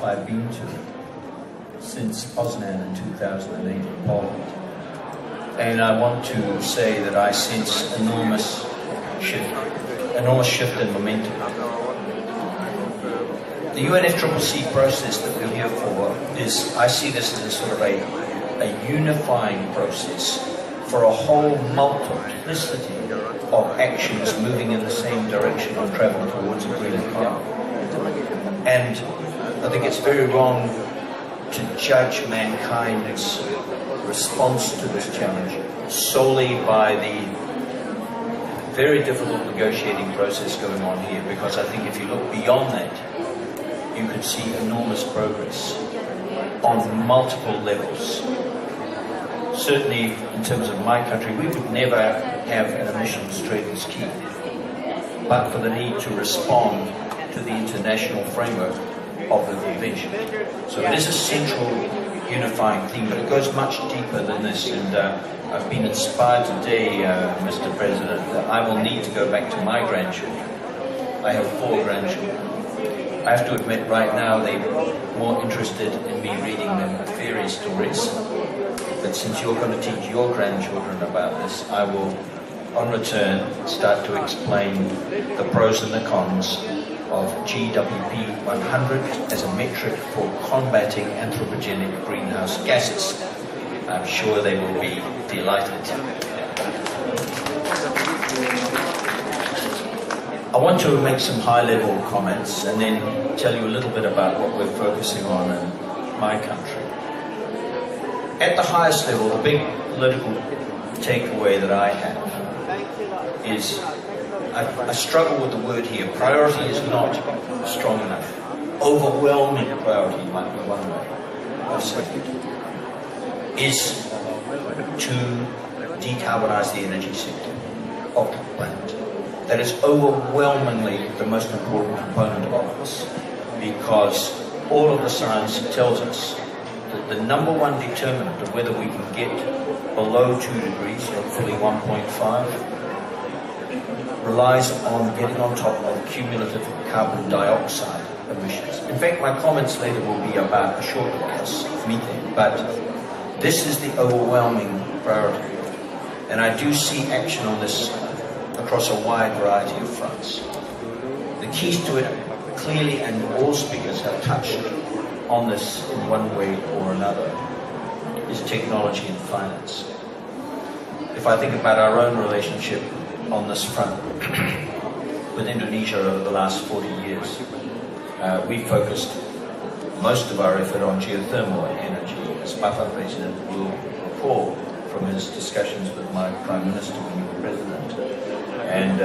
I've been to since Poznan in 2008 in Poland. And I want to say that I sense enormous shift in momentum. The UNFCCC process that we're here for is, I see this as a sort of a unifying process for a whole multiplicity of actions moving in the same direction on travel towards a green economy. And I think it's very wrong to judge mankind's response to this challenge solely by the very difficult negotiating process going on here, because I think if you look beyond that, you could see enormous progress on multiple levels. Certainly, in terms of my country, we would never have an emissions trading scheme, but for the need to respond to the international framework of the convention. So it is a central unifying theme, but it goes much deeper than this. And I've been inspired today, Mr. President, that I will need to go back to my grandchildren. I have 4 grandchildren. I have to admit right now they're more interested in me reading them fairy stories. But since you're going to teach your grandchildren about this, I will, on return, start to explain the pros and the cons of GWP 100 as a metric for combating anthropogenic greenhouse gases. I'm sure they will be delighted. I want to make some high-level comments and then tell you a little bit about what we're focusing on in my country. At the highest level, the big political takeaway that I have is I struggle with the word here. Priority is not strong enough. Overwhelming priority might be one way of saying it, is to decarbonize the energy sector of the planet. That is overwhelmingly the most important component of this, because all of the science tells us that the number one determinant of whether we can get below 2 degrees, hopefully 1.5, relies on getting on top of cumulative carbon dioxide emissions. In fact, my comments later will be about the shorter gas, methane, but this is the overwhelming priority. And I do see action on this across a wide variety of fronts. The keys to it, clearly, and all speakers have touched on this in one way or another, is technology and finance. If I think about our own relationship on this front with Indonesia over the last 40 years, we focused most of our effort on geothermal energy, as Papa President will recall from his discussions with my Prime Minister when you were President. And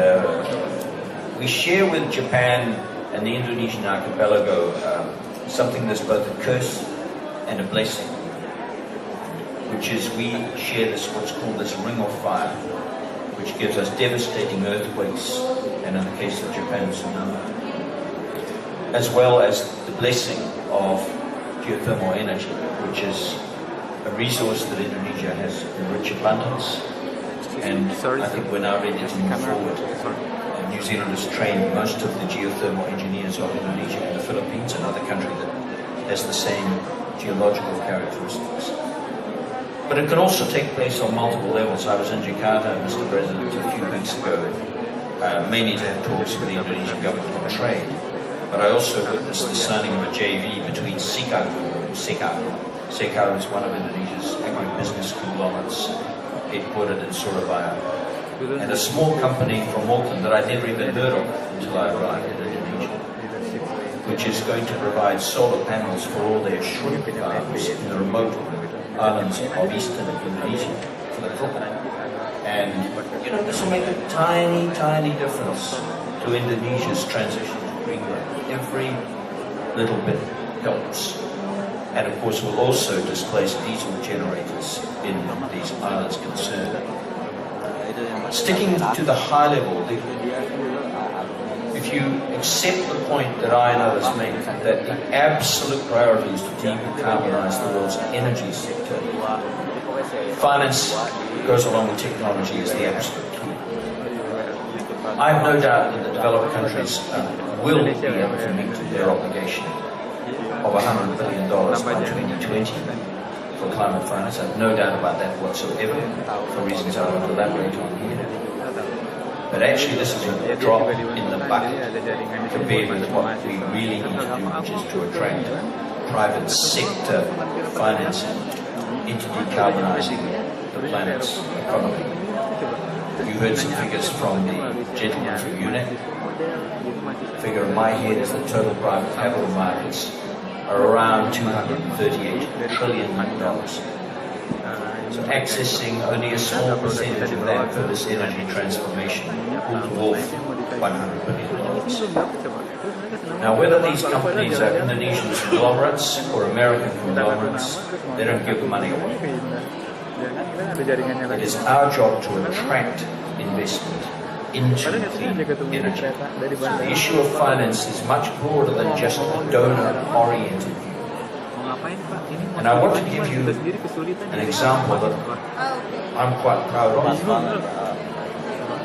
we share with Japan and the Indonesian archipelago something that's both a curse and a blessing, which is we share this, what's called this ring of fire, which gives us devastating earthquakes, and in the case of Japan, tsunami, as well as the blessing of geothermal energy, which is a resource that Indonesia has in rich abundance. And I think we're now ready to move forward. New Zealand has trained most of the geothermal engineers of Indonesia and the Philippines, another country that has the same geological characteristics. But it can also take place on multiple levels. I was in Jakarta, Mr. President, a few weeks ago, mainly to have talks with the Indonesian government on trade. But I also witnessed the signing of a JV between SECAO and SECAO. SECAO is one of Indonesia's agribusiness conglomerates, headquartered in Surabaya, and a small company from Auckland that I'd never even heard of until I arrived in Indonesia, which is going to provide solar panels for all their shrimp farms in the remote islands of eastern Indonesia for the crop. And, you know, this will make a tiny, tiny difference to Indonesia's transition to green growth. Every little bit helps. And of course will also displace diesel generators in these islands concerned. Sticking to the high level, if you accept the point that I and others make, that the absolute priority is to decarbonize the world's energy sector, finance goes along with technology as the absolute key. I have no doubt that the developed countries will be able to meet their obligation. of $100 billion by 2020 for climate finance. I have no doubt about that whatsoever, for reasons I will elaborate on here. But actually this is a drop in the bucket compared with what we really need to do, which is to attract private sector financing into decarbonising the planet's economy. You heard some figures from the gentleman from UNEP. The figure in my head is that total private capital markets are around $238 trillion. So accessing only a small percentage of that for this energy transformation will dwarf $100 billion. Now, whether these companies are Indonesian conglomerates or American conglomerates, they don't give the money away. It is our job to attract investment into clean energy. So the issue of finance is much broader than just a donor-oriented view. And I want to give you an example that I'm quite proud of,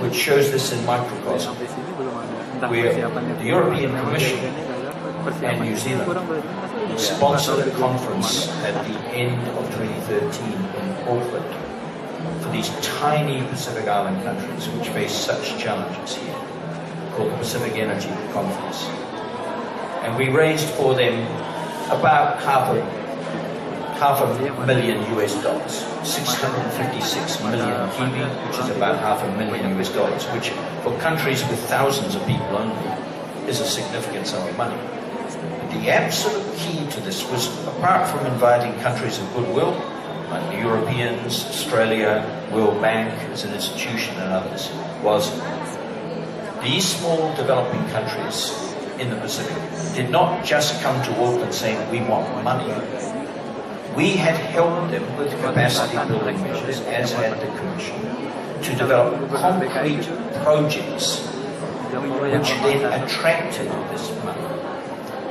which shows this in microcosm, where the European Commission and New Zealand sponsored a conference at the end of 2013 in Auckland for these tiny Pacific Island countries which face such challenges here, called the Pacific Energy Conference. And we raised for them about half a million US dollars, 656 million Kiwi, which is about $500,000 US dollars, which for countries with thousands of people only is a significant sum of money. The absolute key to this was, apart from inviting countries of goodwill, like the Europeans, Australia, World Bank as an institution and others, was these small developing countries in the Pacific did not just come to Auckland saying we want money. We had helped them with capacity building measures, as had the Commission, to develop concrete projects which then attracted this money.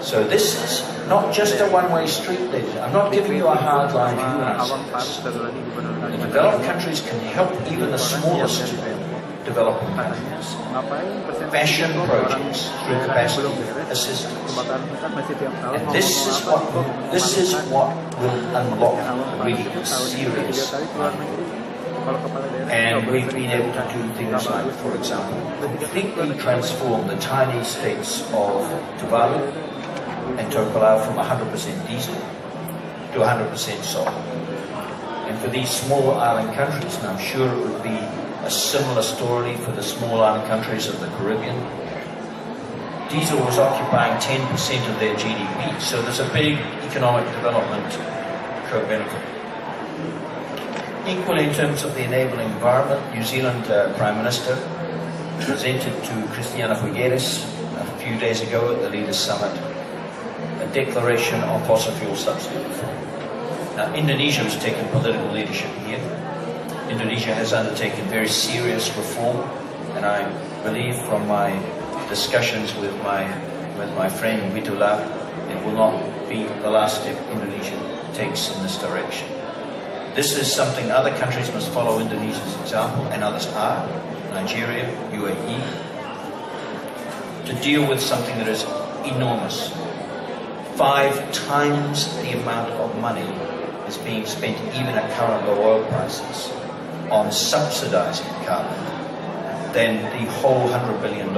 So this is not just a one-way street, ladies. I'm not giving you a hard-line view when I say this. The developed countries can help even the smallest developing countries fashion projects through capacity assistance. And this is what will unlock really serious money. And we've been able to do things like, for example, completely transform the tiny states of Tuvalu and Tokelau from 100% diesel to 100% solar. And for these small island countries, and I'm sure it would be a similar story for the small island countries of the Caribbean, diesel was occupying 10% of their GDP, so there's a big economic development co-benefit. Equally, in terms of the enabling environment, New Zealand Prime Minister presented to Christiana Figueres a few days ago at the Leaders' Summit a declaration on fossil fuel subsidy reform. Now, Indonesia has taken political leadership here. Indonesia has undertaken very serious reform, and I believe from my discussions with my friend Witoelar, it will not be the last step Indonesia takes in this direction. This is something other countries must follow Indonesia's example, and others are, Nigeria, UAE, to deal with something that is enormous. 5 times the amount of money is being spent, even at current low oil prices, on subsidizing carbon than the whole $100 billion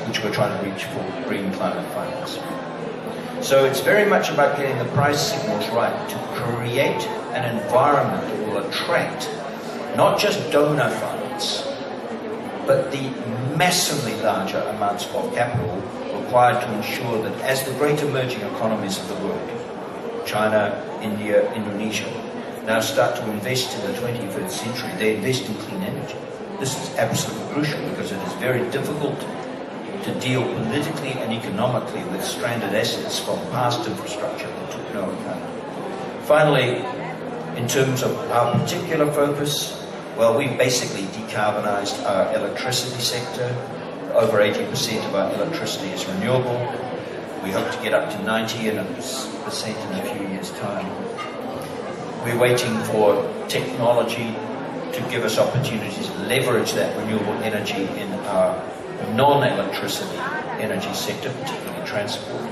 which we're trying to reach for green climate finance. So it's very much about getting the price signals right to create an environment that will attract not just donor funds, but the massively larger amounts of capital required to ensure that as the great emerging economies of the world, China, India, Indonesia, now start to invest in the 21st century, they invest in clean energy. This is absolutely crucial because it is very difficult to deal politically and economically with stranded assets from past infrastructure that took no account. Finally, in terms of our particular focus, well, we basically decarbonized our electricity sector. Over 80% of our electricity is renewable. We hope to get up to 90% in a few years' time. We're waiting for technology to give us opportunities to leverage that renewable energy in our non-electricity energy sector, particularly transport.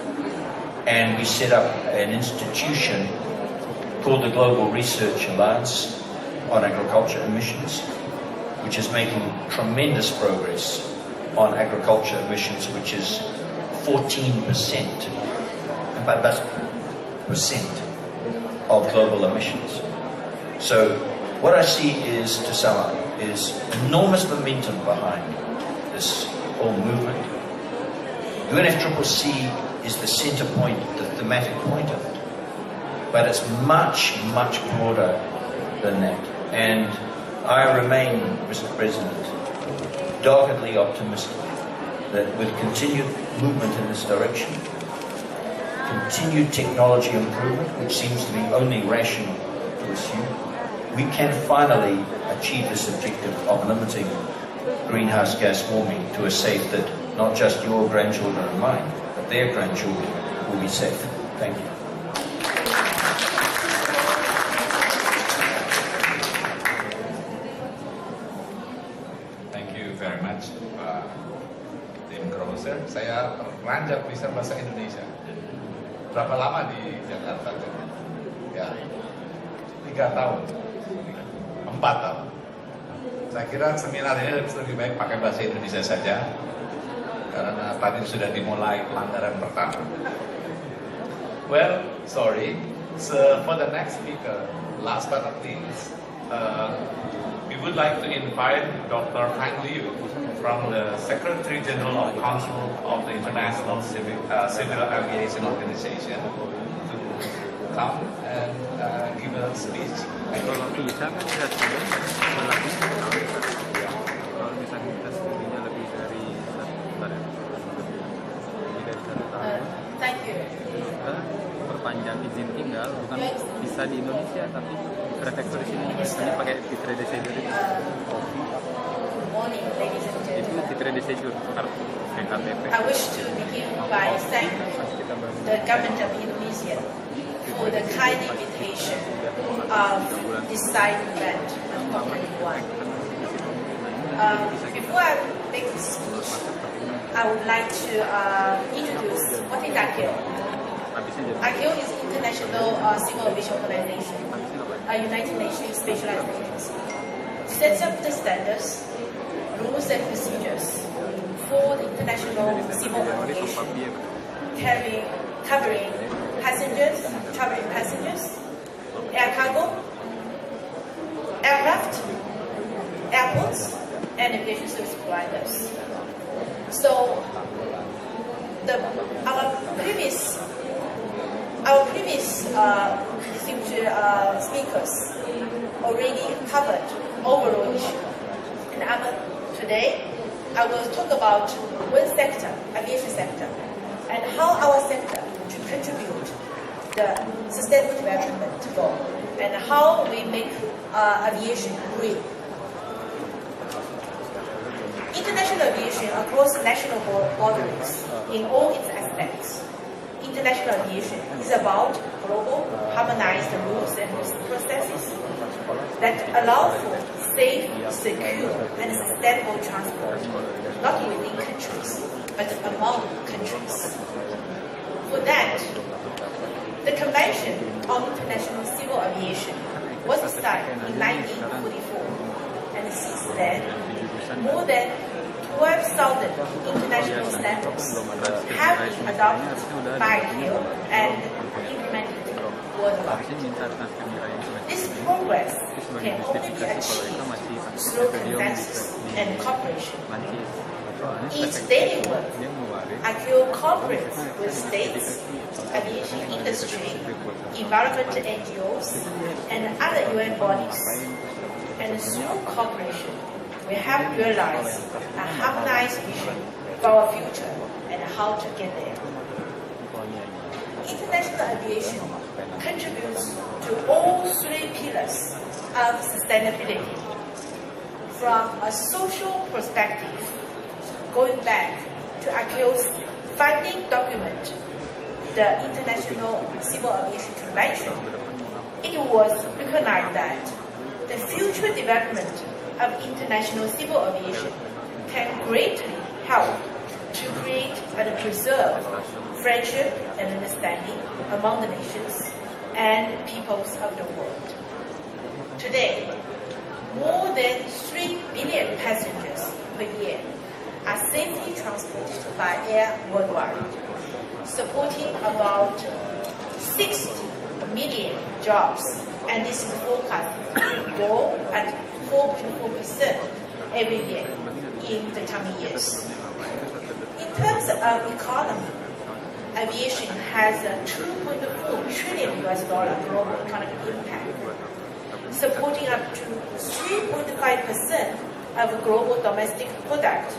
and we set up an institution called the Global Research Alliance on Agriculture Emissions, which is making tremendous progress on agriculture emissions, which is 14%, about percent of global emissions. So what I see is, to sum up, is enormous momentum behind this whole movement. UNFCCC is the center point, the thematic point of it. But it's much, much broader than that. And I remain, Mr. President, doggedly optimistic that with continued movement in this direction, continued technology improvement, which seems to be only rational to assume, we can finally achieve this objective of limiting greenhouse gas warming to a safe that not just your grandchildren and mine, but their grandchildren will be safe. Thank you. Thank you very much, Tim Groser. Saya ranjak bisa bahasa Indonesia. Berapa lama di Jakarta? Ya, 3 tahun, 4 tahun. Saya kira seminar ini lebih baik pakai bahasa Indonesia saja, karena tadi sudah dimulai pelanggaran pertama. Well, sorry. So for the next speaker, last but not least, we would like to invite Dr. Fang from the Secretary General of Council of the International Civil Aviation Organization to come and give a speech. Kalau bisa kan kita kalau bisa kita studinya lebih dari satu tahun. Thank you. Kita perpanjang izin tinggal bukan bisa di Indonesia tapi di prefektur di sini biasanya pakai titre de séjour itu. Good morning, ladies and Itu gentlemen. titre de séjour kartu KTP. I wish to begin by thanking the government of Indonesia for the kind invitation of this side event of COP21. Before I make this speech, I would like to introduce what is ICAO. ICAO is International Civil Aviation Organization, a United Nations specialized agency. Sets up the standards, rules and procedures for the international civil aviation, covering passengers, traveling passengers, air cargo, aircraft, airports, and aviation service providers. So, our previous distinguished speakers already covered overall issue, and today I will talk about one sector, aviation sector, and how our sector to contribute the sustainable development goal, and how we make aviation green. International aviation across national boundaries in all its aspects. International aviation is about global, harmonized rules and processes that allow for safe, secure, and sustainable transport, not within countries, but among countries. For that, the Convention on International Civil Aviation was signed in 1944, and since then, more than 12,000 international standards have been adopted by ICAO and implemented worldwide. This progress can only be achieved through consensus and cooperation. Each daily work, ICAO cooperates with states, aviation industry, environmental NGOs, and other UN bodies. And through cooperation, we have realized a harmonized vision for our future and how to get there. International aviation contributes to all three pillars of sustainability. From a social perspective, going back to ICAO's founding document, the International Civil Aviation Convention, it was recognized that the future development of international civil aviation can greatly help to create and preserve friendship and understanding among the nations and peoples of the world. Today, more than 3 billion passengers per year are safely transported by air worldwide, supporting about 60 million jobs, and this is forecast to grow at 4.4% every year in the coming years. In terms of economy, aviation has a $2.4 trillion global economic impact, supporting up to 3.5% of global domestic product,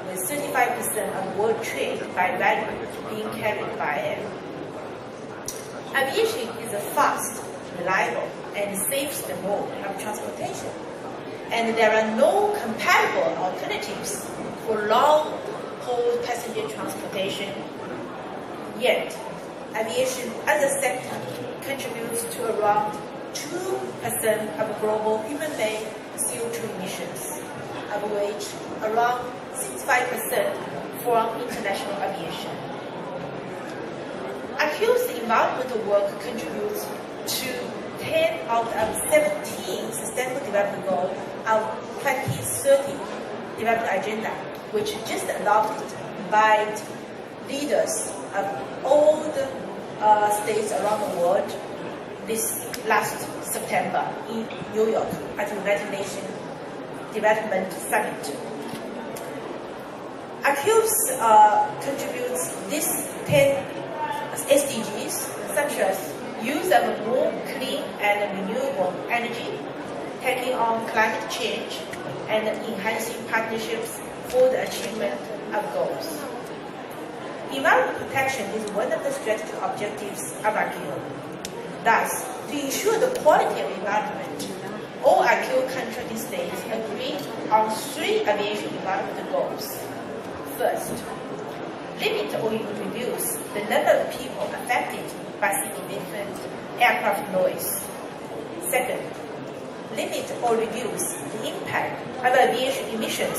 with 35% of world trade by value being carried by air. Aviation is a fast, reliable, and safest mode of transportation, and there are no comparable alternatives for long-haul passenger transportation. Yet, aviation as a sector contributes to around 2% of global human-made CO2 emissions, of which around 65% from international aviation. ICAO's environmental work contributes to 10 out of 17 Sustainable Development Goals of 2030 Development Agenda, which just adopted by leaders of all the states around the world this last September in New York at the United Nations Development Summit. ICAO contributes these 10 SDGs, such as use of more clean and renewable energy, taking on climate change, and enhancing partnerships for the achievement of goals. Environment protection is one of the strategic objectives of ICAO. Thus, to ensure the quality of environment, all ICAO contracting states agreed on 3 aviation environmental goals. First, limit or reduce the number of people affected by significant aircraft noise. Second, limit or reduce the impact of aviation emissions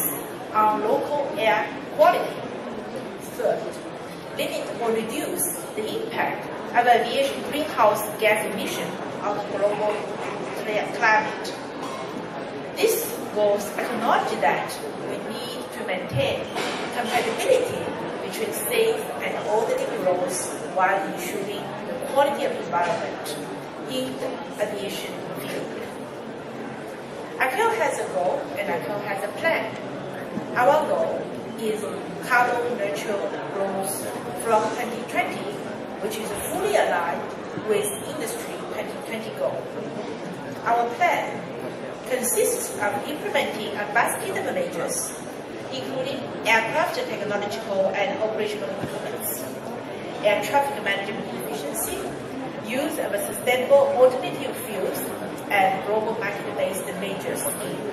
on local air quality. Third, limit or reduce the impact of aviation greenhouse gas emission on the global climate. These goals acknowledge that we need to maintain compatibility between safe and orderly growth while ensuring the quality of environment in the aviation field. ICAO has a goal and ICAO has a plan. Our goal is carbon neutral growth from 2020, which is fully aligned with industry 2020 goal. Our plan consists of implementing a basket of measures, including aircraft technological and operational improvements, air traffic management efficiency, use of sustainable alternative fuels, and global market-based measures scheme.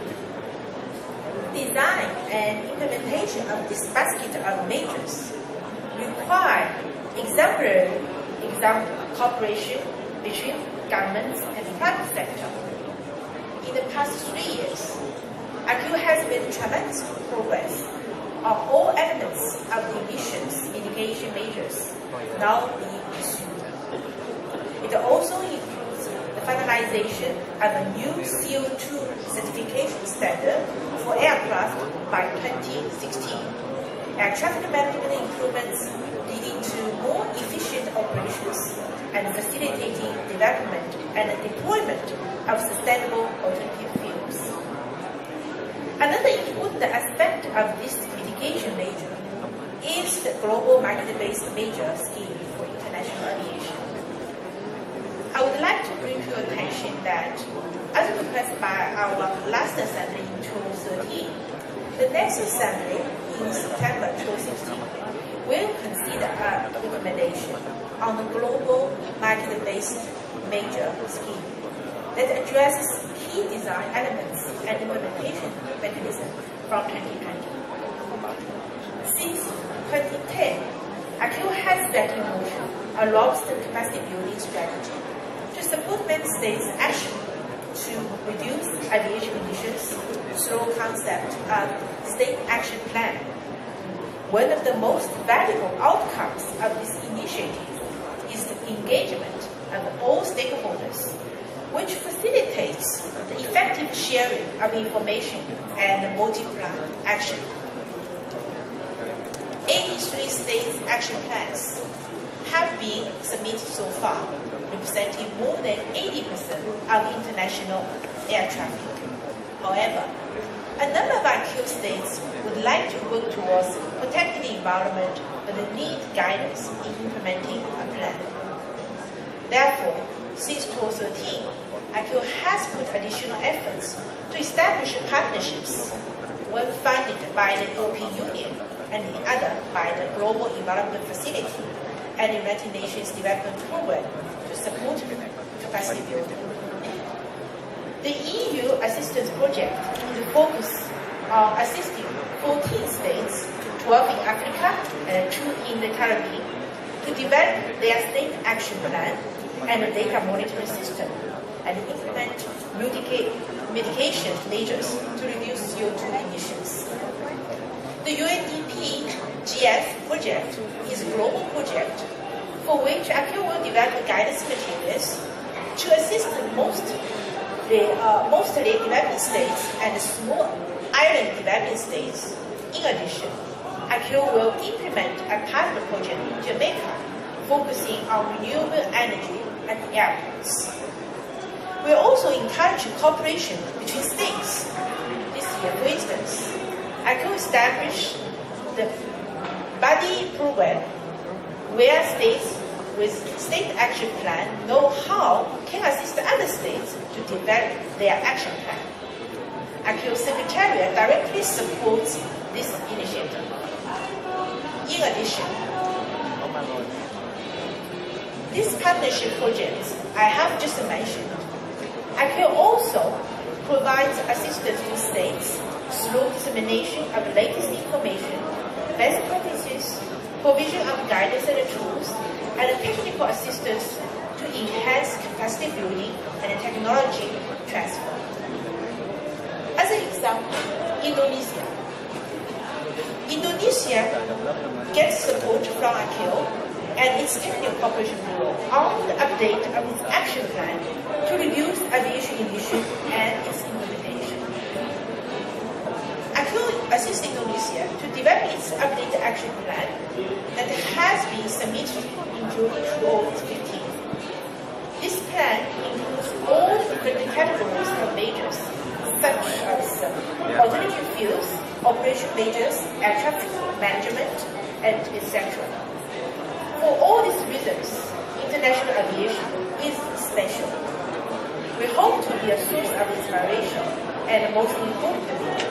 Design and implementation of this basket of measures require exemplary cooperation between governments and private sector. In the past 3 years, ICAO has made tremendous progress on all elements of the emissions mitigation measures now being pursued. It also includes the finalization of a new CO2 certification standard for aircraft by 2016, air traffic management improvements leading to more efficient operations and facilitating development and deployment of sustainable alternative fuels. Another important aspect of this mitigation measure is the global market-based measure scheme for international aviation. I would like to bring to your attention that, as requested by our last assembly in 2013, the next assembly in September 2016 will consider a recommendation on the global market-based major scheme that addresses key design elements and implementation mechanism from 2020. Since 2010, ICAO has set in motion a robust capacity building strategy to support member states' action to reduce aviation emissions through concept of state action plan. one of the most valuable outcomes of this initiative is the engagement of all stakeholders, which facilitates the effective sharing of information and multi-plan action. 83 states' action plans have been submitted so far, representing more than 80% of international air traffic. However, a number of ICAO states would like to work towards protecting the environment but need guidance in implementing a plan. Therefore, since 2013, ICAO has put additional efforts to establish partnerships, one funded by the European Union and the other by the Global Environment Facility and the United Nations Development Program to support capacity building. The EU assistance project will focus on assisting 14 states, 12 in Africa and 2 in the Caribbean, to develop their state action plan and a data monitoring system and implement mitigation measures to reduce CO2 emissions. The UNEP GS project is a global project for which ICAO will develop guidance materials to assist mostly developing states and small island developing states. In addition, ICAO will implement a pilot project in Jamaica focusing on renewable energy and airports. We also encourage cooperation between states. This year, for instance, ICAO established the buddy program where states with state action plan know how can assist other states to develop their action plan. ICAO Secretariat directly supports this initiative. In addition, these partnership projects I have just mentioned, ICAO also provides assistance to states through dissemination of latest information, best practices, provision of guidance and tools, and technical assistance to enhance capacity building and technology transfer. As an example, Indonesia gets support from ICAO and its Technical Cooperation Bureau on the update of its action plan to reduce aviation emissions and its implementation. ICAO assists Indonesia to develop its updated action plan that has been submitted in June 2015. This plan includes all different categories of measures, such as alternative fuels, operation measures, air traffic management, and etc. For all these reasons, international aviation is special. We hope to be a source of inspiration, and most importantly,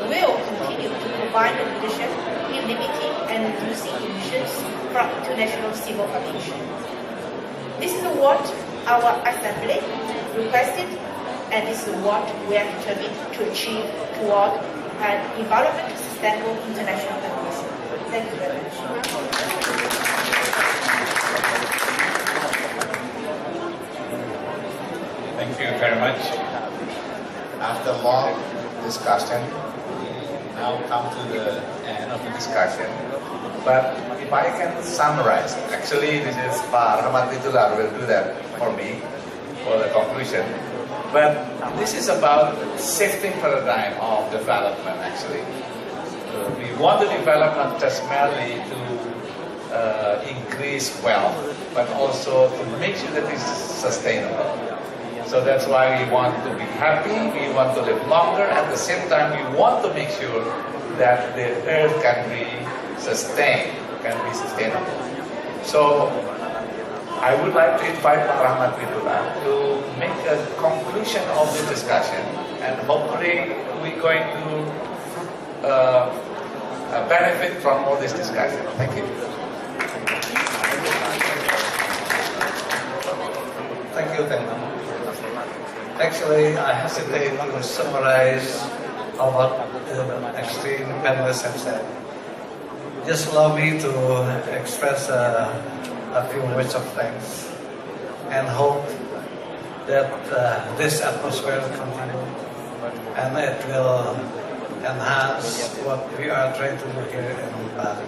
we will continue to provide leadership in limiting and reducing emissions from international civil aviation. This is what our Assembly requested, and this is what we are determined to achieve toward an environmentally sustainable international aviation. Thank you very much. Thank you very much. After long discussion, we now come to the end of the discussion. But if I can summarize, actually this is Rachmat Witoelar will do that for me for the conclusion. But this is about shifting paradigm of development actually. We want to develop not just merely to increase wealth, but also to make sure that it's sustainable. So that's why we want to be happy, we want to live longer, at the same time we want to make sure that the earth can be sustained, can be sustainable. So I would like to invite Rachmat Witoelar to make a conclusion of the discussion, and hopefully we're going to benefit from all this discussion. Thank you. Thank you. Actually, I hesitate to summarize what the extreme panelists have said. Just allow me to express a few words of thanks and hope that this atmosphere will continue and it will enhance what we are trying to do here in Bali.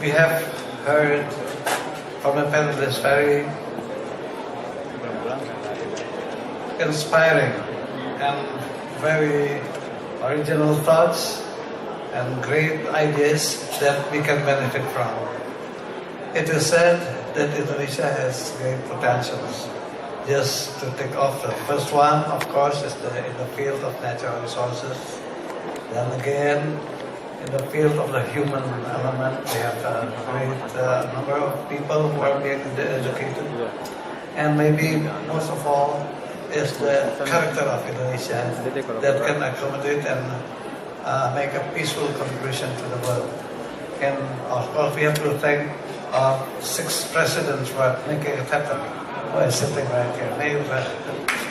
We have heard from the panelists very inspiring and very original thoughts and great ideas that we can benefit from. It is said that Indonesia has great potentials. Just to take off, the first one, of course, is in the field of natural resources. Then again, in the field of the human element, we have a great number of people who are being educated. And maybe most of all is the character of Indonesia that can accommodate and make a peaceful contribution to the world. And of course, we have to thank our 6 presidents for making it happen. Who is sitting right here? Maybe,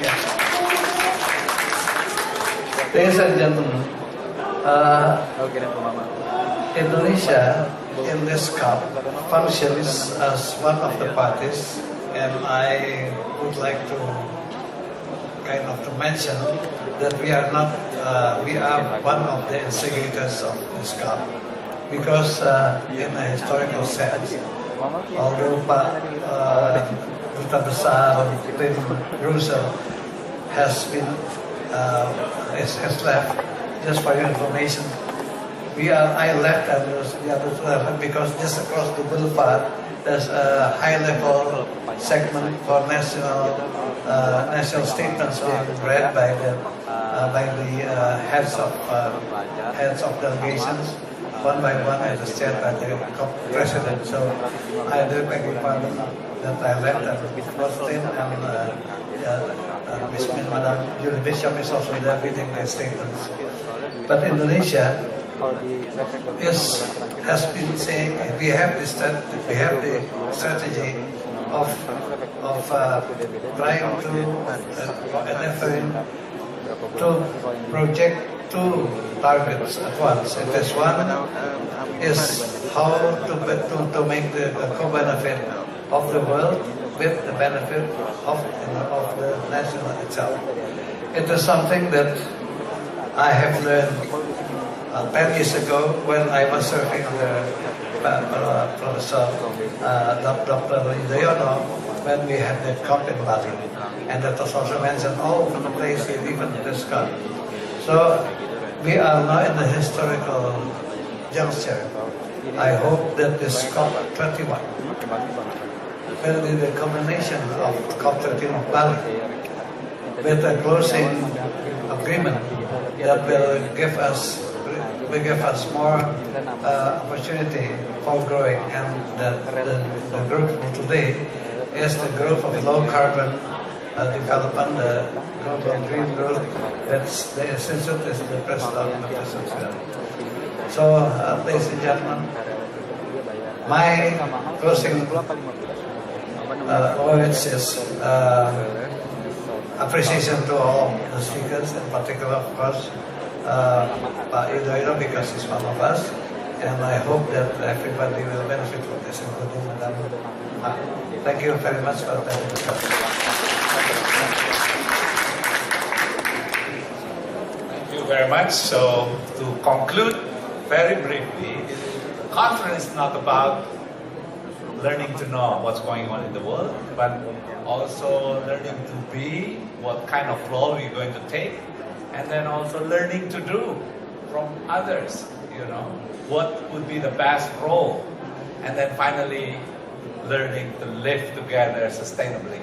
yeah. Ladies and gentlemen, Indonesia in this cup functions as one of the parties, and I would like to mention that we are not, we are one of the instigators of this cup, because in a historical sense, although Duta Besar Tim Groser has been has left. Just for your information, I left and the others left because just across the boulevard there's a high-level segment for national statements being read by the heads of delegations. One by one, I was chaired by the president. So I do beg your pardon that I left and Muslim and Madam Julie Bishop is also there reading my statements. But Indonesia has been saying we have the strategy of trying to project 2 targets at once. And this one is how to make the co-benefit of the world with the benefit of the national itself. It is something that I have learned 10 years ago when I was serving under Professor Dr. Yudhoyono when we had the COP in Bali. And that was also mentioned all over the place, even in this COP. So we are now in the historical juncture. I hope that this COP21 will be the combination of COP13 of Bali with a closing agreement that will give us more opportunity for growing. And the group today is the group of low carbon development, the group of green growth. That's the institute is the president of the institute. So, ladies and gentlemen, my closing words is appreciation to all the speakers, in particular, of course, Pak Yudhoyono, because he's one of us, and I hope that everybody will benefit from this, including Madam. Thank you very much for that. Thank you very much. So, to conclude very briefly, the conference is not about learning to know what's going on in the world, but also learning to be, what kind of role we're going to take, and then also learning to do from others, what would be the best role, and then finally learning to live together sustainably.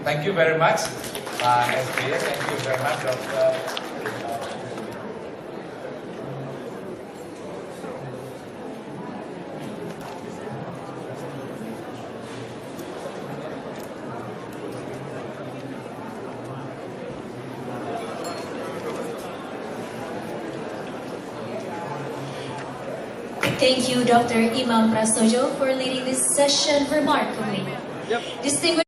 Thank you very much, SBA. Thank you very much, Dr. Thank you, Dr. Imam Prasojo, for leading this session remarkably. Distinguished